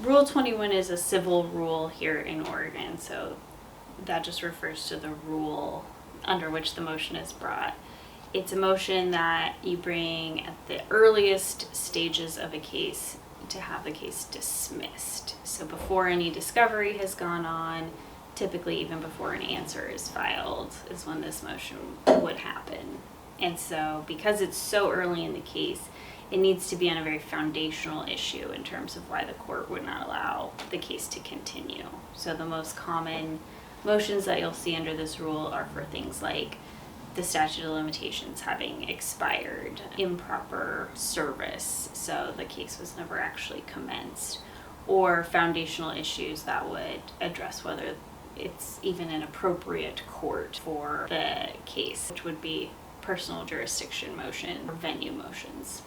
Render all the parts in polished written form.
Rule 21 is a civil rule here in Oregon, so that just refers to the rule under which the motion is brought. It's a motion that you bring at the earliest stages of a case to have the case dismissed. So before any discovery has gone on, typically even before an answer is filed, is when this motion would happen. And so because it's so early in the case, it needs to be on a very foundational issue in terms of why the court would not allow the case to continue. So the most common motions that you'll see under this rule are for things like the statute of limitations having expired, improper service, so the case was never actually commenced, or foundational issues that would address whether it's even an appropriate court for the case, which would be personal jurisdiction motion or venue motions.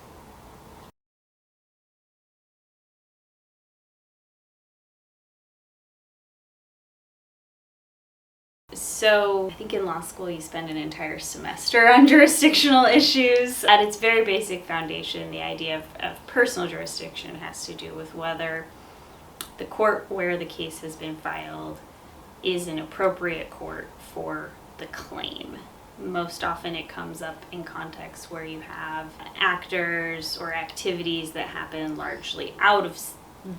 So I think in law school you spend an entire semester on jurisdictional issues. At its very basic foundation, the idea of personal jurisdiction has to do with whether the court where the case has been filed is an appropriate court for the claim. Most often it comes up in contexts where you have actors or activities that happen largely out of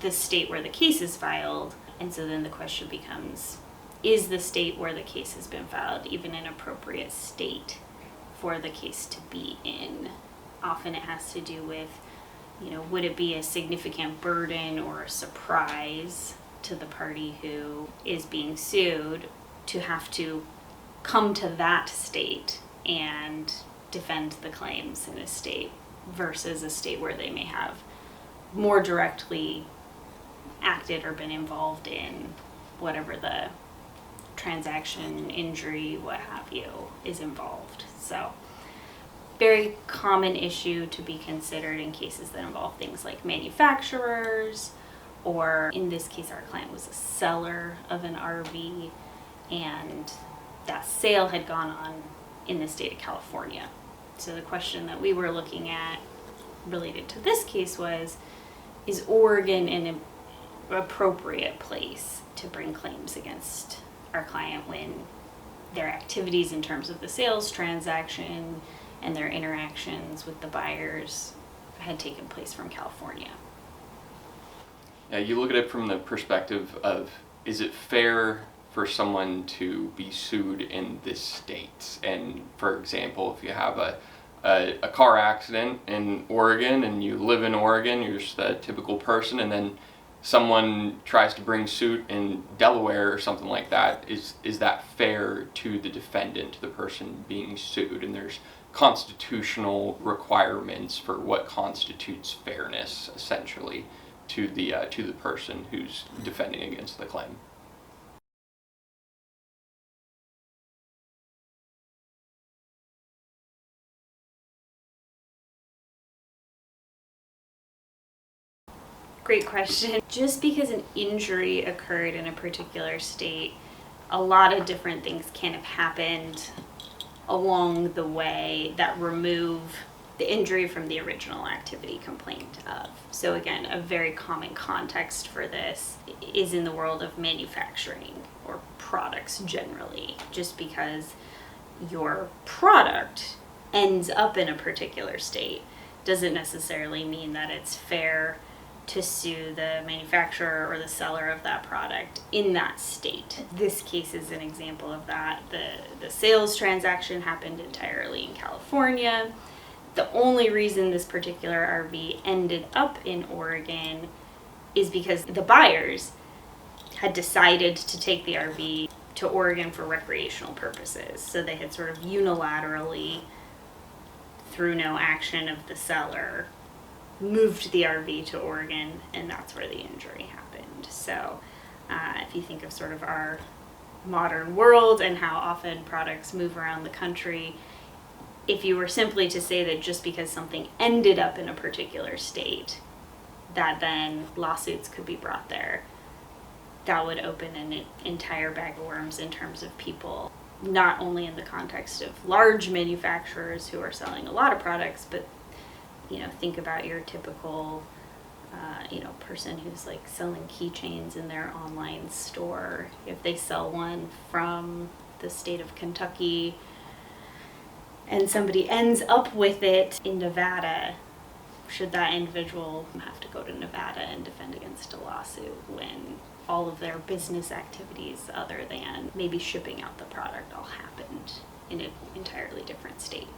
the state where the case is filed. And so then the question becomes, is the state where the case has been filed even an appropriate state for the case to be in? Often it has to do with, would it be a significant burden or a surprise to the party who is being sued to have to come to that state and defend the claims in a state versus a state where they may have more directly acted or been involved in whatever the transaction, injury, what have you, is involved. So very common issue to be considered in cases that involve things like manufacturers, or in this case our client was a seller of an RV and that sale had gone on in the state of California. So the question that we were looking at related to this case was, is Oregon an appropriate place to bring claims against our client when their activities in terms of the sales transaction and their interactions with the buyers had taken place from California? Yeah, you look at it from the perspective of, is it fair for someone to be sued in this state? And for example, if you have a car accident in Oregon and you live in Oregon, you're just a typical person, and then someone tries to bring suit in Delaware or something like that, is that fair to the defendant, to the person being sued? And there's constitutional requirements for what constitutes fairness, essentially, to the person who's defending against the claim. Great question. Just because an injury occurred in a particular state, a lot of different things can have happened along the way that remove the injury from the original activity complained of. So again, a very common context for this is in the world of manufacturing or products generally. Just because your product ends up in a particular state doesn't necessarily mean that it's fair to sue the manufacturer or the seller of that product in that state. This case is an example of that. The sales transaction happened entirely in California. The only reason this particular RV ended up in Oregon is because the buyers had decided to take the RV to Oregon for recreational purposes. So they had sort of unilaterally, through no action of the seller, moved the RV to Oregon, and that's where the injury happened. So if you think of sort of our modern world and how often products move around the country, if you were simply to say that just because something ended up in a particular state, that then lawsuits could be brought there, that would open an entire bag of worms in terms of people, not only in the context of large manufacturers who are selling a lot of products, but think about your typical person who's like selling keychains in their online store, if they sell one from the state of Kentucky and somebody ends up with it in Nevada, should that individual have to go to Nevada and defend against a lawsuit when all of their business activities other than maybe shipping out the product all happened in an entirely different state?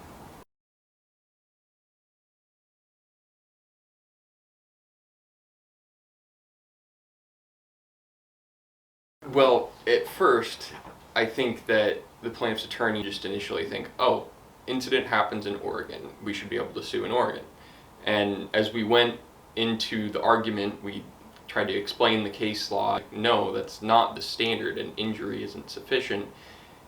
Well, at first, I think that the plaintiff's attorney just initially think, oh, incident happens in Oregon, we should be able to sue in Oregon. And as we went into the argument, we tried to explain the case law. Like, no, that's not the standard, and injury isn't sufficient.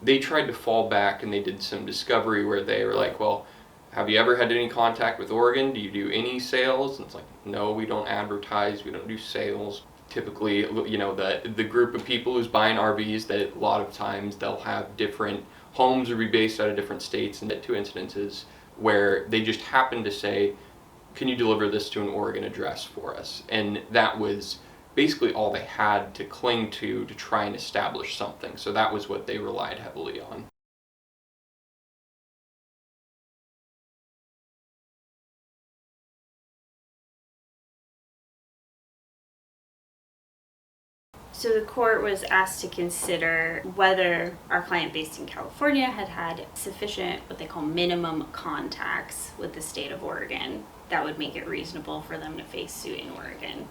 They tried to fall back and they did some discovery where they were like, well, have you ever had any contact with Oregon? Do you do any sales? And it's like, no, we don't advertise, we don't do sales. Typically, the group of people who's buying RVs, that a lot of times they'll have different homes or be based out of different states, and that two incidences where they just happen to say, can you deliver this to an Oregon address for us? And that was basically all they had to cling to try and establish something. So that was what they relied heavily on. So the court was asked to consider whether our client based in California had sufficient, what they call minimum contacts with the state of Oregon that would make it reasonable for them to face suit in Oregon.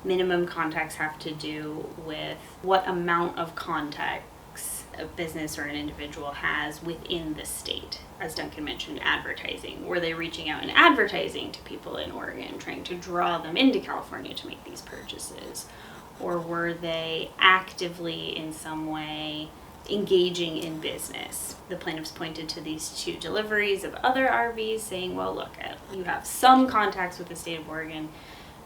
Minimum contacts have to do with what amount of contacts a business or an individual has within the state. As Duncan mentioned, advertising. Were they reaching out and advertising to people in Oregon, trying to draw them into California to make these purchases? Or were they actively in some way engaging in business? The plaintiffs pointed to these two deliveries of other RVs saying, well, look, you have some contacts with the state of Oregon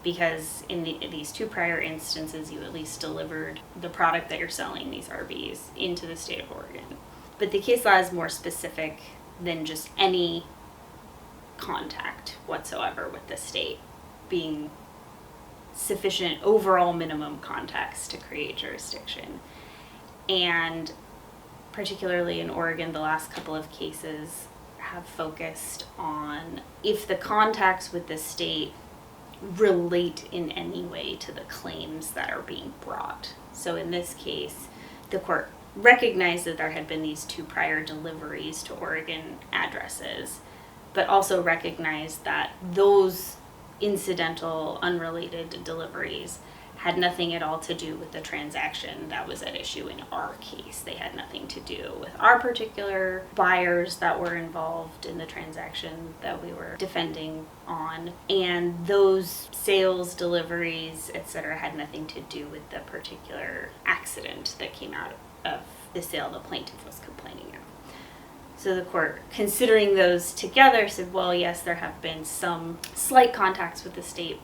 because in these two prior instances, you at least delivered the product that you're selling, these RVs, into the state of Oregon. But the case law is more specific than just any contact whatsoever with the state being sufficient overall minimum contacts to create jurisdiction. And particularly in Oregon, the last couple of cases have focused on if the contacts with the state relate in any way to the claims that are being brought. So in this case, the court recognized that there had been these two prior deliveries to Oregon addresses, but also recognized that those incidental, unrelated deliveries had nothing at all to do with the transaction that was at issue in our case. They had nothing to do with our particular buyers that were involved in the transaction that we were defending on. And those sales, deliveries, etc. had nothing to do with the particular accident that came out of the sale the plaintiff was complaining of. So the court, considering those together, said, well, yes, there have been some slight contacts with the state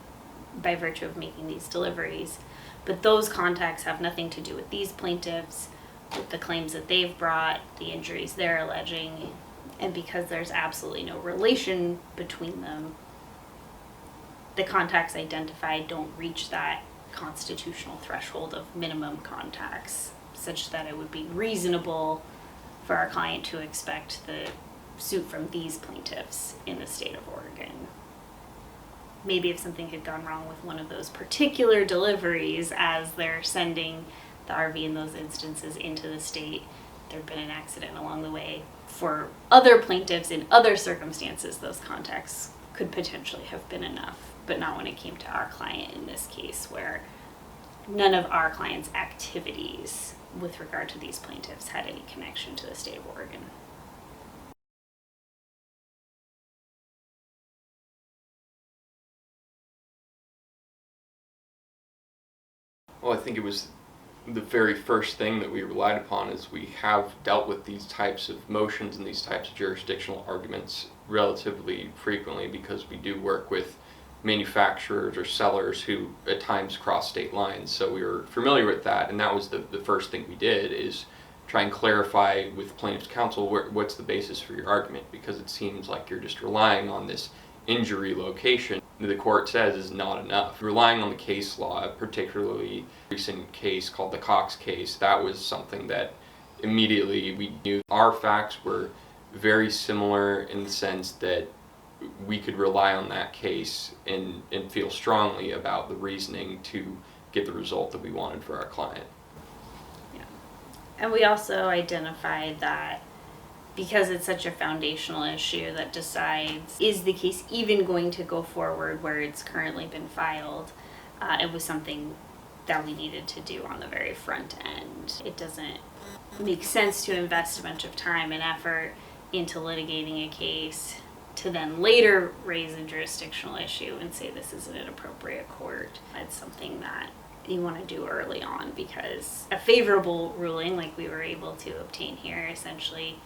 by virtue of making these deliveries, but those contacts have nothing to do with these plaintiffs, with the claims that they've brought, the injuries they're alleging, and because there's absolutely no relation between them, the contacts identified don't reach that constitutional threshold of minimum contacts, such that it would be reasonable for our client to expect the suit from these plaintiffs in the state of Oregon. Maybe if something had gone wrong with one of those particular deliveries as they're sending the RV in those instances into the state, there'd been an accident along the way. For other plaintiffs in other circumstances, those contacts could potentially have been enough, but not when it came to our client in this case, where none of our client's activities with regard to these plaintiffs had any connection to the state of Oregon. Well, I think it was the very first thing that we relied upon is we have dealt with these types of motions and these types of jurisdictional arguments relatively frequently because we do work with manufacturers or sellers who at times cross state lines. So we were familiar with that, and that was the first thing we did is try and clarify with plaintiff's counsel what's the basis for your argument, because it seems like you're just relying on this injury location, the court says is not enough. Relying on the case law, particularly a recent case called the Cox case, that was something that immediately we knew our facts were very similar in the sense that we could rely on that case and feel strongly about the reasoning to get the result that we wanted for our client. Yeah. And we also identified that because it's such a foundational issue that decides, is the case even going to go forward where it's currently been filed, it was something that we needed to do on the very front end. It doesn't make sense to invest a bunch of time and effort into litigating a case to then later raise a jurisdictional issue and say this isn't an appropriate court. It's something that you want to do early on, because a favorable ruling like we were able to obtain here essentially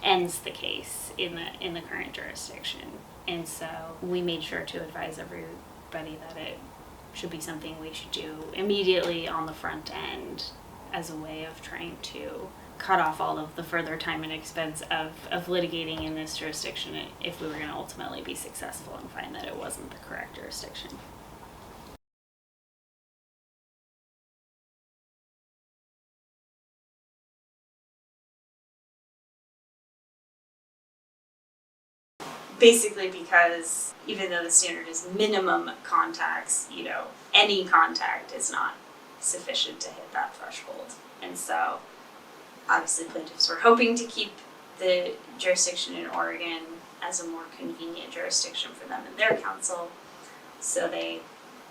ends the case in the current jurisdiction. And so we made sure to advise everybody that it should be something we should do immediately on the front end as a way of trying to cut off all of the further time and expense of litigating in this jurisdiction if we were going to ultimately be successful and find that it wasn't the correct jurisdiction. Basically because even though the standard is minimum contacts, any contact is not sufficient to hit that threshold. And so obviously plaintiffs were hoping to keep the jurisdiction in Oregon as a more convenient jurisdiction for them and their counsel. So they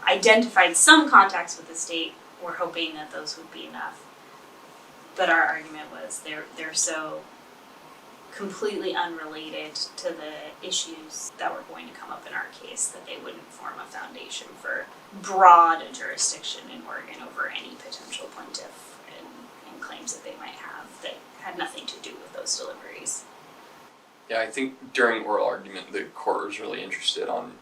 identified some contacts with the state, were hoping that those would be enough. But our argument was they're so completely unrelated to the issues that were going to come up in our case that they wouldn't form a foundation for broad jurisdiction in Oregon over any potential plaintiff and claims that they might have that had nothing to do with those deliveries. Yeah, I think during oral argument, the court was really interested on,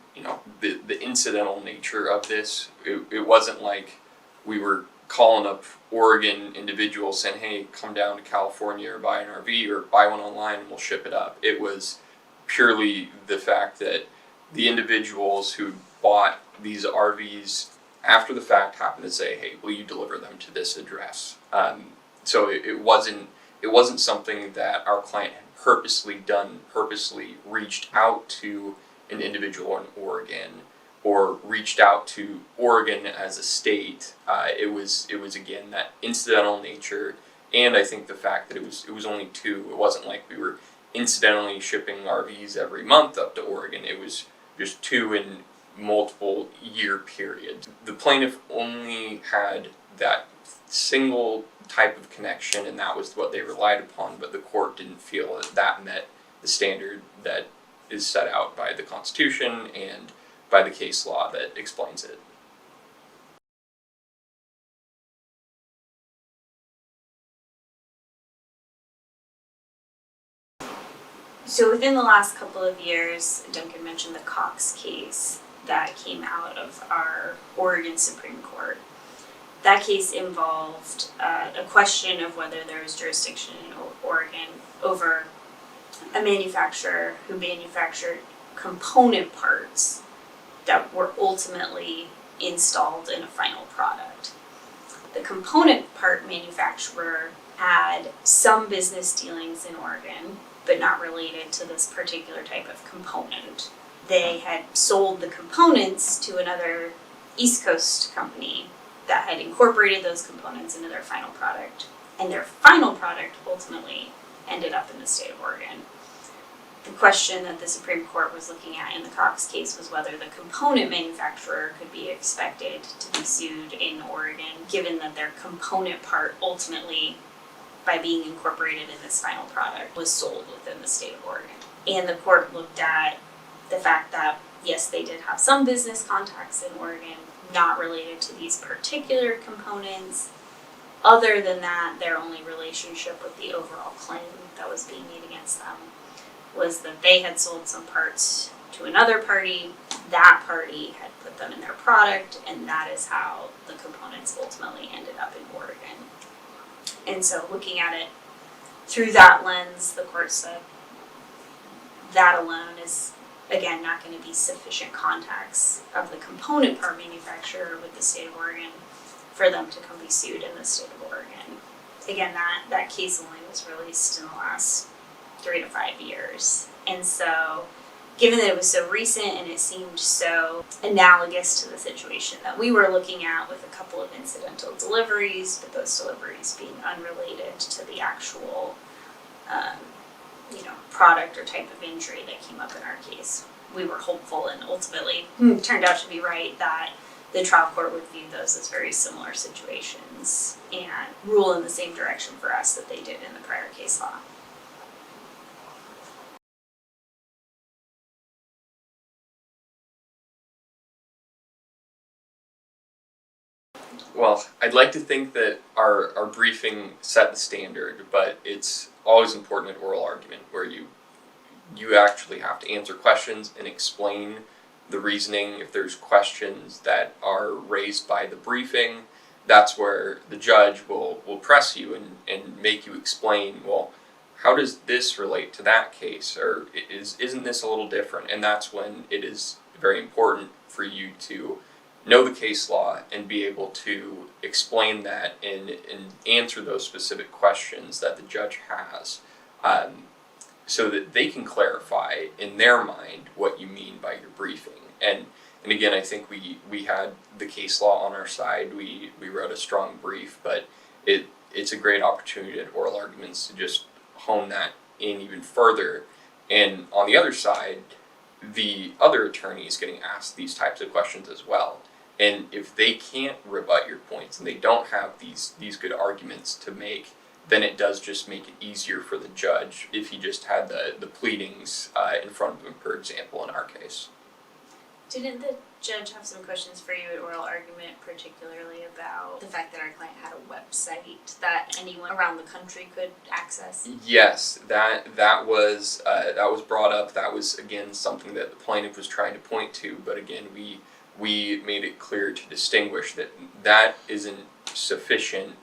the incidental nature of this. It wasn't like we were calling up Oregon individuals saying, hey, come down to California or buy an RV or buy one online and we'll ship it up. It was purely the fact that the individuals who bought these RVs after the fact happened to say, hey, will you deliver them to this address? So it wasn't something that our client had purposely reached out to an individual in Oregon or reached out to Oregon as a state. It was again that incidental nature, and I think the fact that it was only two. It wasn't like we were incidentally shipping RVs every month up to Oregon. It was just two in multiple year periods. The plaintiff only had that single type of connection, and that was what they relied upon, but the court didn't feel that met the standard that is set out by the Constitution and by the case law that explains it. So within the last couple of years, Duncan mentioned the Cox case that came out of our Oregon Supreme Court. That case involved a question of whether there was jurisdiction in Oregon over a manufacturer who manufactured component parts that were ultimately installed in a final product. The component part manufacturer had some business dealings in Oregon, but not related to this particular type of component. They had sold the components to another East Coast company that had incorporated those components into their final product, and their final product ultimately ended up in the state of Oregon. The question that the Supreme Court was looking at in the Cox case was whether the component manufacturer could be expected to be sued in Oregon, given that their component part ultimately, by being incorporated in this final product, was sold within the state of Oregon. And the court looked at the fact that, yes, they did have some business contacts in Oregon, not related to these particular components. Other than that, their only relationship with the overall claim that was being made against them was that they had sold some parts to another party, that party had put them in their product, and that is how the components ultimately ended up in Oregon. And so looking at it through that lens, the court said that alone is again, not going to be sufficient contacts of the component part manufacturer with the state of Oregon for them to come be sued in the state of Oregon. Again, that case only was released in the last 3 to 5 years. And so, given that it was so recent and it seemed so analogous to the situation that we were looking at with a couple of incidental deliveries, but those deliveries being unrelated to the actual product or type of injury that came up in our case, we were hopeful and ultimately turned out to be right that the trial court would view those as very similar situations and rule in the same direction for us that they did in the prior case law. Well, I'd like to think that our briefing set the standard, but it's always important at oral argument where you actually have to answer questions and explain the reasoning. If there's questions that are raised by the briefing, that's where the judge will press you and make you explain, well, how does this relate to that case? Or isn't this a little different? And that's when it is very important for you to know the case law and be able to explain that and answer those specific questions that the judge has, so that they can clarify in their mind what you mean by your briefing. And again, I think we had the case law on our side. We wrote a strong brief, but it's a great opportunity at oral arguments to just hone that in even further. And on the other side, the other attorney is getting asked these types of questions as well. And if they can't rebut your points and they don't have these good arguments to make, then it does just make it easier for the judge if he just had the pleadings in front of him, for example, in our case. Didn't the judge have some questions for you at oral argument, particularly about the fact that our client had a website that anyone around the country could access? Yes, that was brought up. That was, again, something that the plaintiff was trying to point to, but again, we made it clear to distinguish that isn't sufficient,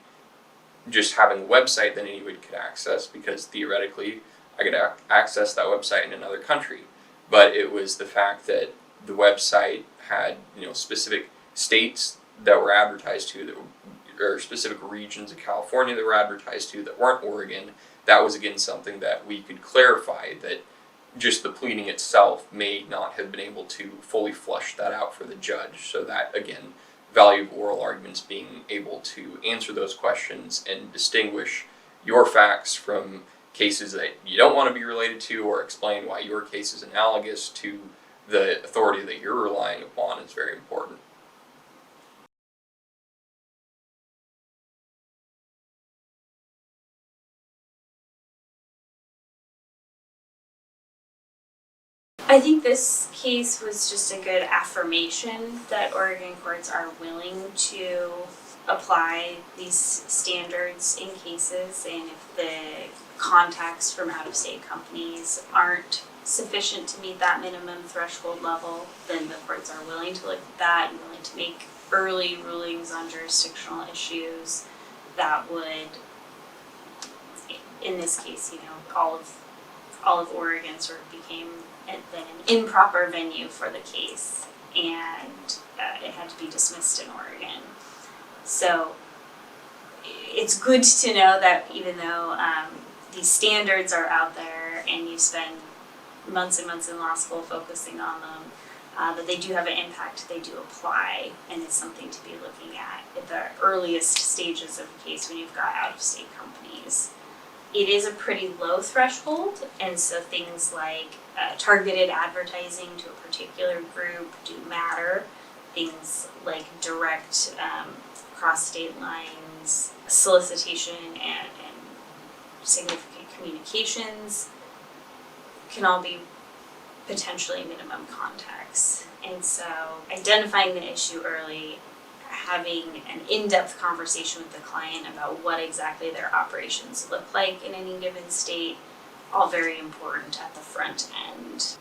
just having a website that anyone could access, because theoretically I could access that website in another country. But it was the fact that the website had specific states that were advertised to, or specific regions of California that were advertised to that weren't Oregon. That was, again, something that we could clarify, that just the pleading itself may not have been able to fully flush that out for the judge. So that, again, value of oral arguments, being able to answer those questions and distinguish your facts from cases that you don't want to be related to, or explain why your case is analogous to the authority that you're relying upon, is very important. I think this case was just a good affirmation that Oregon courts are willing to apply these standards in cases, and if the contacts from out-of-state companies aren't sufficient to meet that minimum threshold level, then the courts are willing to look at that and willing to make early rulings on jurisdictional issues that would, in this case, all of Oregon sort of became an improper venue for the case, and it had to be dismissed in Oregon. So it's good to know that even though these standards are out there and you spend months and months in law school focusing on them, that they do have an impact, they do apply, and it's something to be looking at the earliest stages of a case when you've got out-of-state companies. It is a pretty low threshold, and so things like targeted advertising to a particular group do matter. Things like direct cross-state lines, solicitation, and significant communications can all be potentially minimum contacts. And so identifying the issue early, having an in-depth conversation with the client about what exactly their operations look like in any given state, all very important at the front end.